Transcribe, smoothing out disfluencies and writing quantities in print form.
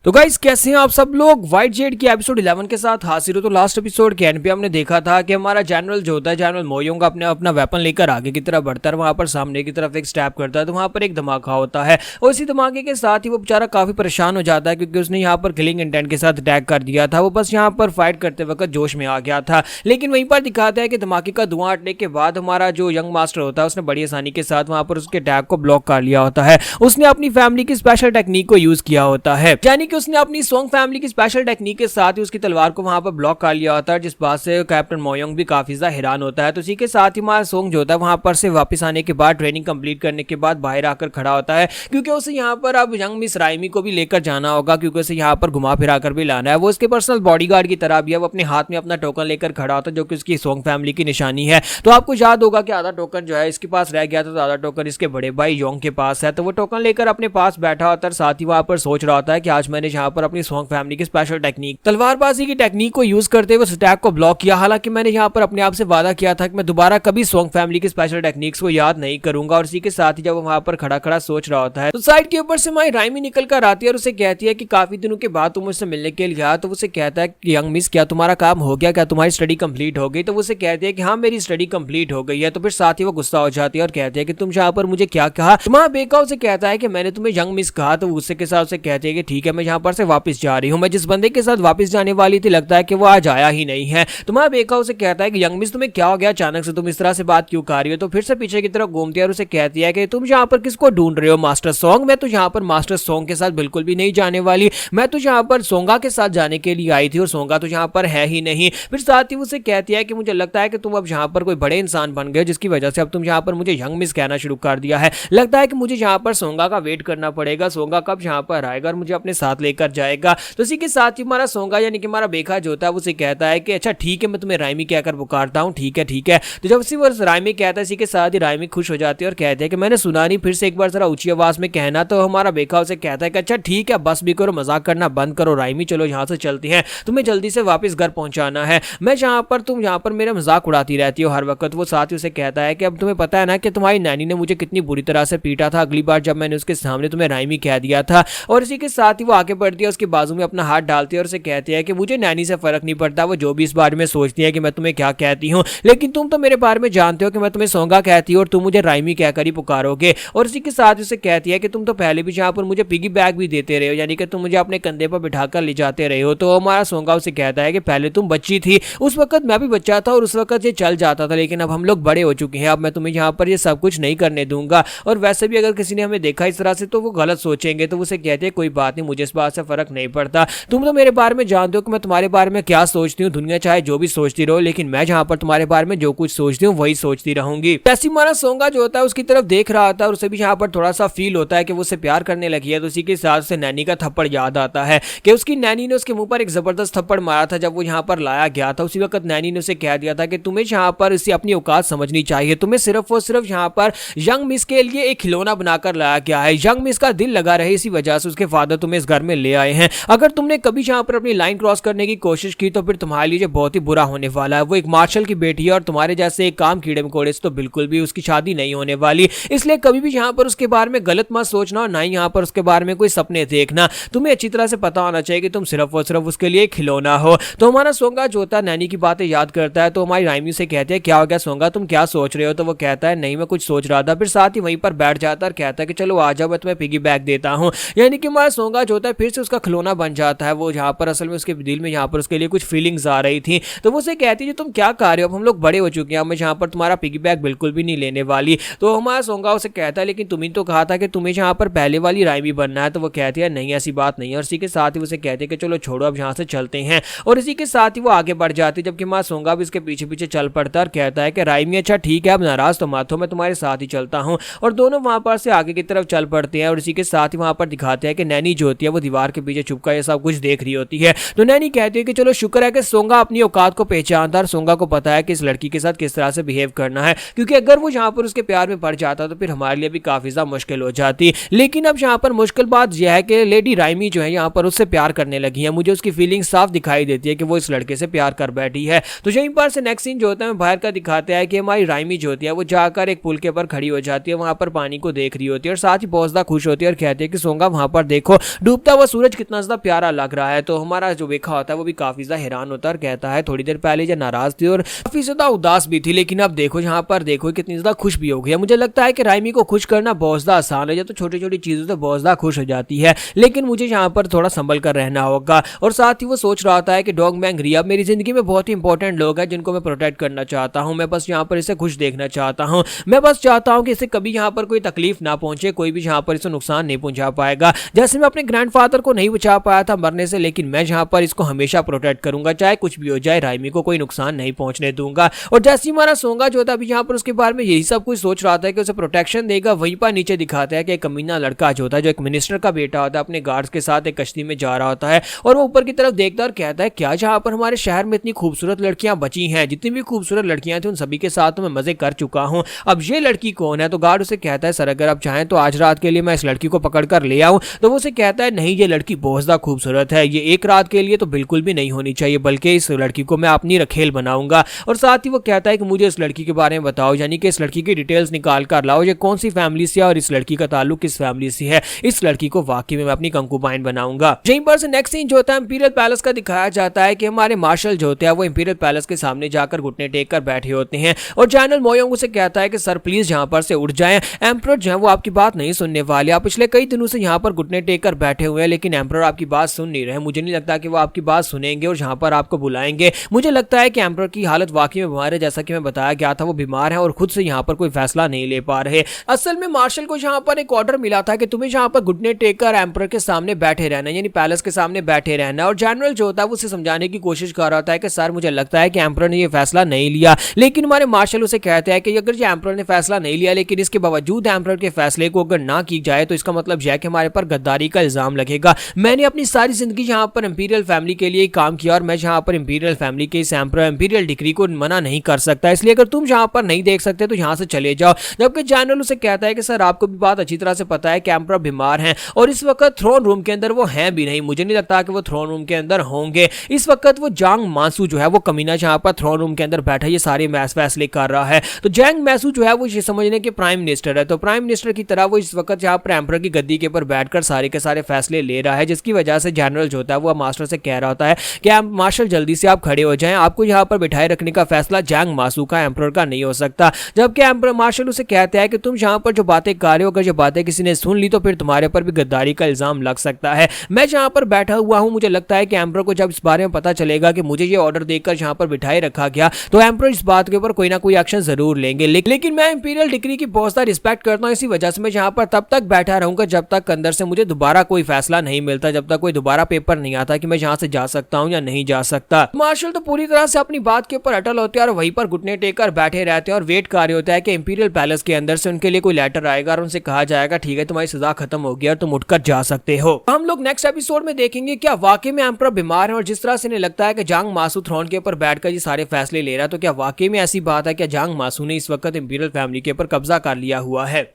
तो गाइस कैसे हैं आप सब लोग। व्हाइट जेड की एपिसोड 11 के साथ हाजिर हो। तो लास्ट एपिसोड के एंड पे हमने देखा था कि हमारा जनरल जो होता है, जनरल मोयोंग अपना वेपन लेकर आगे की तरफ बढ़ता है, वहां पर सामने की तरफ एक स्टैप करता है तो वहां पर एक धमाका होता है और इसी धमाके के साथ ही वो बेचारा काफी परेशान हो जाता है क्योंकि उसने यहाँ पर किलिंग इंटेंट के साथ अटैक कर दिया था। वो बस यहाँ पर फाइट करते वक्त जोश में आ गया था। लेकिन वहीं पर दिखाता है कि धमाके का धुआं हटने के बाद हमारा जो यंग मास्टर होता है उसने बड़ी आसानी के साथ वहां पर उसके अटैक को ब्लॉक कर लिया होता है। उसने अपनी फैमिली की स्पेशल टेक्निक को यूज किया होता है, यानी कि उसने अपनी सोंग फैमिली की स्पेशल टेक्निक के साथ ही उसकी तलवार को वहां पर ब्लॉक कर लिया होता है, जिस बात से कैप्टन मोयोंग भी काफी ज्यादा हैरान होता है। तो इसी के साथ ही हमारा सोंग जो होता है वहां पर से वापस आने के बाद, ट्रेनिंग कंप्लीट करने के बाद बाहर आकर खड़ा होता है क्योंकि उसे यहाँ पर अब यंग मिस राइमी को भी लेकर जाना होगा क्योंकि उसे यहाँ पर घुमा फिरा कर भी लाना है। वो उसके पर्सनल बॉडीगार्ड की तरह भी है। वो अपने हाथ में अपना टोकन लेकर खड़ा होता है जो कि उसकी सोंग फैमिली की निशानी है। तो आपको याद होगा कि आधा टोकन जो है इसके पास रह गया था, तो आधा टोकन इसके बड़े भाई योंग के पास है। तो वो टोकन लेकर अपने पास बैठा होता है, साथ ही वहां पर सोच रहा होता है कि आज मैंने यहाँ पर अपनी सोंग फैमिली की स्पेशल टेक्निक तलवारबाजी की टेक्निक को यूज करते हुए अटैक को ब्लॉक किया। हालांकि मैंने यहाँ पर अपने आप से वादा किया था कि मैं दोबारा कभी सोंग फैमिली की स्पेशल टेक्निक्स को याद नहीं करूंगा। और इसी के साथ ही जब वहां पर खड़ा खड़ा सोच रहा होता है तो साइड के ऊपर से माई राइमी निकल कर आती है और उसे कहती है कि काफी दिनों के बाद तुम मुझसे मिलने के लिए आया। तो उसे कहता है कि यंग मिस क्या तुम्हारा काम हो गया, क्या तुम्हारी स्टडी कंप्लीट हो गई। तो उसे कहती है कि हाँ मेरी स्टडी कंप्लीट हो गई है। तो फिर साथ ही वो गुस्सा हो जाती है और कहती है कि तुम यहाँ पर मुझे क्या कहा। तुम्हारा बेका उसे कहता है कि मैंने तुम्हें यंग मिस कहा। तो उससे के साथ उसे कहती है कि ठीक है मैं यहाँ पर से वापस जा रही हूँ। मैं जिस बंदे के साथ वापस जाने वाली थी लगता है कि वो आज आया ही नहीं है। तुम्हारा बेका उसे कहता है कि यंग मिस तुम्हें क्या हो गया, अचानक से तुम इस तरह से बात क्यों कर रही हो। तो फिर से पीछे की तरफ घूमती है और उसे कहती है कि तुम यहाँ पर किसको ढूंढ रहे हो, मास्टर सोंग। मैं तो यहाँ पर मास्टर सोंग के साथ बिल्कुल भी नहीं जाने वाली। मैं तो यहाँ पर सोंगा के साथ जाने के लिए आई थी और सोंगा तो यहाँ पर है ही नहीं। फिर साथ ही उसे कहती है कि मुझे लगता है कि तुम अब यहाँ पर कोई बड़े इंसान बन गए जिसकी वजह से अब तुम यहाँ पर मुझे यंग मिस कहना शुरू कर दिया है। लगता है कि मुझे यहाँ पर सोंगा का वेट करना पड़ेगा, सोंगा कब यहाँ पर आएगा और मुझे अपने साथ लेकर जाएगा। तो इसी के साथ ही हमारा सोंगा यानी कि हमारा बेका जो होता है उसे कहता है कि अच्छा ठीक है मैं तुम्हें राइमी कहकर पुकारता हूँ, ठीक है ठीक है। तो जब उसी वर्ष राइमी कहता है, इसी के साथ ही राइमी खुश हो जाती है और कहते हैं कि मैंने सुना नहीं, फिर से एक बार जरा ऊंची आवाज में कहना। तो हमारा बेका उसे कहता है कि अच्छा ठीक है बस भी करो, मजाक करना बंद करो राइमी, चलो यहाँ से चलती हैं, तुम्हें जल्दी से वापस घर पहुंचाना है। मैं जहाँ पर तुम यहाँ पर मेरा मजाक उड़ाती रहती हो हर वक्त। वो साथ ही उसे कहता है कि अब तुम्हें पता है ना कि तुम्हारी नैनी ने मुझे कितनी बुरी तरह से पीटा था अगली बार जब मैंने उसके सामने तुम्हें राइमी कह दिया था। और इसी के साथ ही वो आगे बढ़ती है, उसके बाजू में अपना हाथ डालती है और उसे कहती है कि मुझे नैनी से फर्क नहीं पड़ता, वो जो भी इस बारे में सोचती है कि मैं तुम्हें क्या कहती हूँ, लेकिन तुम तो मेरे बारे में जानते हो कि मैं तुम्हें सोंगा कहती हूँ और तुम मुझे राइमी कहकर ही पुकारोगे। और इसी के साथ उसे कहती है कि तुम तो पहले भी जहाँ पर मुझे पिगी बैग भी देते रहे हो, यानी कि तुम मुझे अपने कंधे पर बिठाकर ले जाते रहे हो। तो हमारा सोंगा उसे कहता है कि पहले तुम बच्ची थी, उस वक्त मैं भी बच्चा था और उस वक्त ये चल जाता था, लेकिन अब हम लोग बड़े हो चुके हैं, अब मैं तुम्हें यहाँ पर ये सब कुछ नहीं करने दूंगा। और वैसे भी अगर किसी ने हमें देखा इस तरह से तो वो गलत सोचेंगे। तो उसे कहते हैं कोई बात नहीं, मुझे इस बात से फर्क नहीं पड़ता, तुम तो मेरे बारे में जानते हो कि मैं तुम्हारे बारे में क्या सोचती हूँ, दुनिया चाहे जो भी सोचती रहो, लेकिन मैं जहाँ पर तुम्हारे बारे में जो कुछ सोचती हूँ वही सोचती रहूंगी। ऐसी हमारा सोंगा जो होता है उसकी तरफ देख रहा था और उसे भी यहाँ पर थोड़ा सा फील होता है कि वो उससे प्यार करने लगी है। तो उसी के साथ से नैनी का थप्पड़ याद आता है कि उसकी नैनी ने उसके मुंह पर एक जबरदस्त थप्पड़ मारा था जब वो यहाँ पर लाया गया था। उसी वक्त नैनी ने उसे कह दिया था कि तुम्हें यहाँ पर इसे अपनी औकात समझनी चाहिए, तुम्हें सिर्फ और सिर्फ यहाँ पर यंग मिस के लिए एक खिलौना बनाकर लाया गया है, यंग मिस का दिल लगा रहे इसी वजह से उसके फादर तुम्हें इस घर में ले आए हैं। अगर तुमने कभी यहाँ पर अपनी लाइन क्रॉस करने की कोशिश की तो फिर तुम्हारे लिए बहुत ही बुरा होने वाला है। वो एक मार्शल की बेटी है और तुम्हारे जैसे एक काम कीड़े मकोड़े से तो बिल्कुल भी उसकी शादी नहीं होने वाली, इसलिए कभी भी यहाँ पर उसके बारे में गलत मत सोचना और ना ही यहाँ पर उसके बारे में कोई सपने देखना। तुम्हें अच्छी तरह से पता होना चाहिए कि तुम सिर्फ और सिर्फ उसके लिए खिलौना हो। तो हमारा सोंगा जो होता है नैनी की बातें याद करता है। तो हमारी राइमी से कहते हैं क्या हो गया सोंगा, तुम क्या सोच रहे हो। तो वो कहता है नहीं मैं कुछ सोच रहा था। फिर साथ ही वहीं पर बैठ जाता है और कहता है कि चलो आ जाओ मैं तुम्हें पिगी बैग देता हूँ। यानी कि हमारा सोंगा जो होता है फिर से उसका खिलौना बन जाता है। वो यहाँ पर असल में उसके दिल में यहाँ पर उसके लिए कुछ फीलिंग्स आ रही थी। तो वो उसे कहती है तुम क्या कर रहे हो, अब हम लोग बड़े हो चुके हैं, मैं यहाँ पर तुम्हारा पिगी बैग बिल्कुल भी नहीं लेने वाली। तो हमारा सोंगा उसे कहता है लेकिन तुम्हें तो कहा था कि तुम्हें यहाँ पर पहले वाली राइमी बनना है। तो वो कहती है नहीं ऐसी बात नहीं है। और इसी के साथ ही उसे कहते हैं कि चलो छोड़ो अब यहाँ से चलते हैं। और इसी के साथ ही वो आगे बढ़ जाती है जबकि हमारा सोंगा भी इसके पीछे पीछे चल पड़ता है और कहता है कि राइमी अच्छा ठीक है अब नाराज तो मत हो, मैं तुम्हारे साथ ही चलता हूँ। और दोनों वहां पर से आगे की तरफ चल पड़ते हैं और इसी के साथ ही वहां पर दिखाते हैं कि नैनी जो होती है वो दीवार के पीछे छुपकर ये सब कुछ देख रही होती है। तो नैनी कहती है कि चलो शुक्र है कि सोंगा अपनी औकात को पहचानता है, सोंगा को पता है कि इस लड़की के साथ किस तरह से बिहेव करना है, क्योंकि अगर वो यहाँ पर उसके प्यार में पड़ जाता तो फिर हमारे लिए भी काफी ज्यादा मुश्किल हो जाती। लेकिन अब यहाँ पर मुश्किल बात यह है कि लेडी राइमी जो है यहाँ पर उससे प्यार करने लगी है। मुझे उसकी फीलिंग साफ दिखाई देती है कि वो इस लड़के से प्यार कर बैठी है। तो यहीं पर से नेक्स्ट सीन जो होता है बाहर का दिखाते हैं कि हमारी राइमी जो होती है वो जाकर एक पुल के ऊपर खड़ी हो जाती है, वहां पर पानी को देख रही होती है और साथ ही बहुत ज्यादा खुश होती है और कहती है कि सोंगा वहां पर देखो डूबता हुआ सूरज कितना ज्यादा प्यारा लग रहा है। तो हमारा जो वेखा होता है वो भी काफी ज्यादा हैरान होता है और कहता है थोड़ी देर पहले जो नाराज थी और काफी ज्यादा उदास भी थी, लेकिन अब देखो यहाँ पर देखो कितनी ज्यादा खुश भी हो गई है। मुझे लगता है कि राइमी को खुश करना बहुत ज्यादा आसान है, जब तो छोटी छोटी चीजों से बहुत ज्यादा खुश हो जाती है, लेकिन मुझे यहाँ पर थोड़ा संभल कर रहना होगा। और साथ ही वो सोच रहा होता है कि डॉग मैंग रिया मेरी जिंदगी में बहुत ही इंपॉर्टेंट लोग हैं जिनको मैं प्रोटेक्ट करना चाहता हूँ। मैं बस यहाँ पर इसे खुश देखना चाहता हूँ। मैं बस चाहता हूँ कि इसे कभी यहाँ पर कोई तकलीफ ना पहुंचे, कोई भी यहाँ पर इसे नुकसान नहीं पहुंचा पाएगा। जैसे मैं अपने ग्रैंडफादर को नहीं बचा पाया था मरने से, लेकिन मैं यहाँ पर इसको हमेशा प्रोटेक्ट करूंगा, चाहे कुछ भी हो जाए, राइमी को कोई नुकसान नहीं पहुंचने दूंगा। और जैसे हमारा सोंगा जो था अभी यहाँ पर उसके बारे में यही सब कुछ सोच रहा था कि उसे प्रोटेक्शन देगा, वहीं पर नीचे दिखाता है कि एक कमीना लड़का जो होता है, जो एक मिनिस्टर का बेटा होता है, अपने गार्ड्स के साथ एक कश्ती में जा रहा होता है और वो ऊपर की तरफ देखता है और कहता है क्या जहाँ पर हमारे शहर में इतनी खूबसूरत लड़कियां बची हैं, जितनी भी खूबसूरत लड़कियां थी उन सभी के साथ मैं मजे कर चुका हूँ, अब ये लड़की कौन है। तो गार्ड उसे कहता है सर अगर आप चाहें तो आज रात के लिए मैं इस लड़की को पकड़ कर ले आऊं। तो वो उसे कहता है नहीं, ये लड़की बहुत ज्यादा खूबसूरत है, ये एक रात के लिए तो बिल्कुल भी नहीं होनी चाहिए, बल्कि इस लड़की को मैं अपनी रखेल बनाऊंगा। और साथ ही वो कहता है कि मुझे इस लड़की के बारे में बताओ, यानी कि इस लड़की की डिटेल्स निकाल कर लाओ, ये कौन सी फैमिली से है और इस लड़की का ताल्लुक किस फैमिली से है, इस लड़की को वाकई में मैं अपनी कंकुबाइन बनाऊंगा। यहीं पर से नेक्स्ट सीन जो होता है इंपीरियल पैलेस का दिखाया जाता है कि हमारे मार्शल जो होते हैं वो इंपीरियल पैलेस के सामने जाकर घुटने टेक कर बैठे होते हैं और जनरल मोयोंग उसे कहता है कि सर प्लीज यहाँ पर से उठ जाएं, एम्परर जो है वो आपकी बात नहीं सुनने वाले, आप पिछले कई दिनों से यहाँ पर घुटने टेक कर बैठे हुए हैं लेकिन एम्परर आपकी बात सुन नहीं रहे। मुझे नहीं लगता कि वो आपकी बात सुनेंगे और यहाँ पर आपको बुलाएंगे। मुझे लगता है कि एम्परर की हालत वाकई में बीमार है, जैसा कि मैं बताया गया था वो बीमार है और खुद से यहाँ पर कोई फैसला नहीं ले पा रहे। असल में मार्शल को यहाँ पर एक ऑर्डर मिला था कि तुम्हें यहाँ पर घुटने टेक कर एम्परर के सामने बैठे रहना, यानी पैलेस के सामने बैठे रहना। और जनरल जो होता है वो उसे समझाने की कोशिश कर रहा था कि सर मुझे लगता है कि एम्परर ने ये फैसला नहीं लिया, लेकिन हमारे मार्शल उसे कहते हैं कि अगर ये एम्परर ने फैसला नहीं लिया लेकिन इसके बावजूद एम्परर के फैसले को अगर ना की जाए तो इसका मतलब यह है कि हमारे पर गद्दारी का इल्जाम लगेगा। मैंने अपनी सारी जिंदगी यहाँ पर इंपीरियल फैमिली के लिए काम किया और मैं यहाँ पर इंपीरियल फैमिली के इस एम्परर इंपीरियल डिक्री को मना नहीं कर सकता, इसलिए अगर तुम यहाँ पर नहीं देख सकते तो यहाँ से चले जाओ। जबकि जनरल उसे कहता है कि सर आपको भी बात अच्छी तरह से पता है कि एम्परर बीमार हैं और इस वक्त थ्रोन रूम के अंदर वो हैं भी नहीं, मुझे नहीं लगता कि वो थ्रोन रूम के अंदर होंगे। इस वक्त वो जांग मासू जो है वो कमीना जहाँ पर थ्रोन रूम के अंदर बैठा ये सारे फैसले कर रहा है। तो जैंग मैसू जो है वो ये समझने के प्राइम मिनिस्टर है, तो प्राइम मिनिस्टर की तरह वो इस वक्त यहाँ पर एम्परर की गद्दी के ऊपर बैठकर सारे के सारे फैसले ले रहा है, जिसकी वजह से जनरल जो होता है वो मास्टर से कह रहा होता है कि आप मार्शल जल्दी से आप खड़े हो जाएं, आपको यहाँ पर बिठाए रखने का फैसला जैंग मासू का एम्परर का नहीं हो सकता। जबकि एम्परर मार्शल उसे कहते हैं कि तुम यहाँ पर जो बातें कर रहे हो अगर ये बातें किसी ने सुन ली तो फिर तुम्हारे पर भी गद्दारी का इल्जाम लग सकता है। मैं जहाँ पर बैठा हुआ हूँ मुझे लगता है कि एम्परर को जब इस बारे में पता चलेगा कि मुझे ये ऑर्डर देकर यहाँ पर बिठाए रखा गया तो एम्परर इस बात के ऊपर कोई ना कोई एक्शन जरूर लेंगे। लेकिन मैं इंपीरियल डिक्री की बहुत ज्यादा रिस्पेक्ट करता हूँ, इसी वजह से मैं यहाँ पर तब तक बैठा रहूंगा जब तक अंदर से मुझे दोबारा कोई फैसला नहीं मिलता, जब तक कोई दोबारा पेपर नहीं आता कि मैं यहाँ से जा सकता हूँ या नहीं जा सकता। मार्शल तो पूरी तरह से अपनी बात के ऊपर अटल होते हैं और वहीं पर घुटने टेक कर बैठे रहते हैं और वेट कर रहे होता है कि इंपीरियल पैलेस के अंदर से उनके लिए कोई लेटर आएगा और उनसे कहा जाएगा ठीक है तुम्हारी सजा खत्म हो गई और तुम उठकर जा सकते हो। हम लोग नेक्स्ट एपिसोड में देखेंगे क्या वाकई में एम्परर बीमार है और जिस तरह से इन्हें लगता है कि जांग मासू थ्रोन के ऊपर बैठकर ये सारे फैसले ले रहा है तो क्या वाकई में ऐसी बात है कि जांग मासू ने इस वक्त इंपीरियल फैमिली के ऊपर कब्जा कर लिया हुआ है।